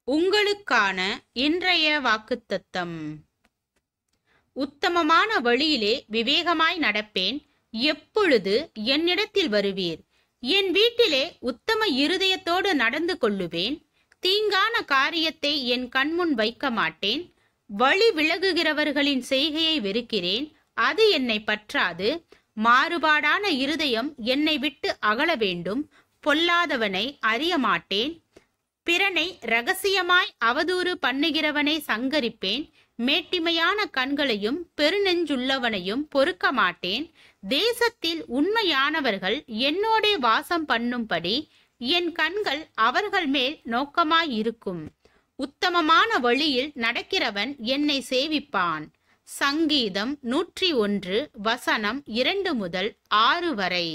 உங்களுக்கான இன்றைய வாக்குத்தத்தம். உத்தமமான வழியிலே விவேகமாய் நடப்பேன். எப்பொழுது என்னிடத்தில் வருவீர்? என் வீட்டிலே உத்தம இருதயத்தோடு நடந்து கொள்ளுவேன். தீங்கான காரியத்தை என் கண்முன் வைக்க மாட்டேன். வழி விலகுகிறவர்களின் செய்கையை வெறுக்கிறேன், அது என்னை பற்றாது. மாறுபாடான இருதயம் என்னை விட்டு அகல வேண்டும். பொல்லாதவனை அறிய மாட்டேன். பிறனை இரகசியமாய் அவதூறு பண்ணுகிறவனை சங்கரிப்பேன். மேட்டிமையான கண்களையும் பெருநெஞ்சுள்ளவனையும் பொறுக்க மாட்டேன். தேசத்தில் உண்மையானவர்கள் என்னோடே வாசம் பண்ணும்படி என் கண்கள் அவர்கள் மேல் நோக்கமாயிருக்கும். உத்தமமான வழியில் நடக்கிறவன் என்னை சேவிப்பான். சங்கீதம் 101 வசனம் 2 முதல் 6 வரை.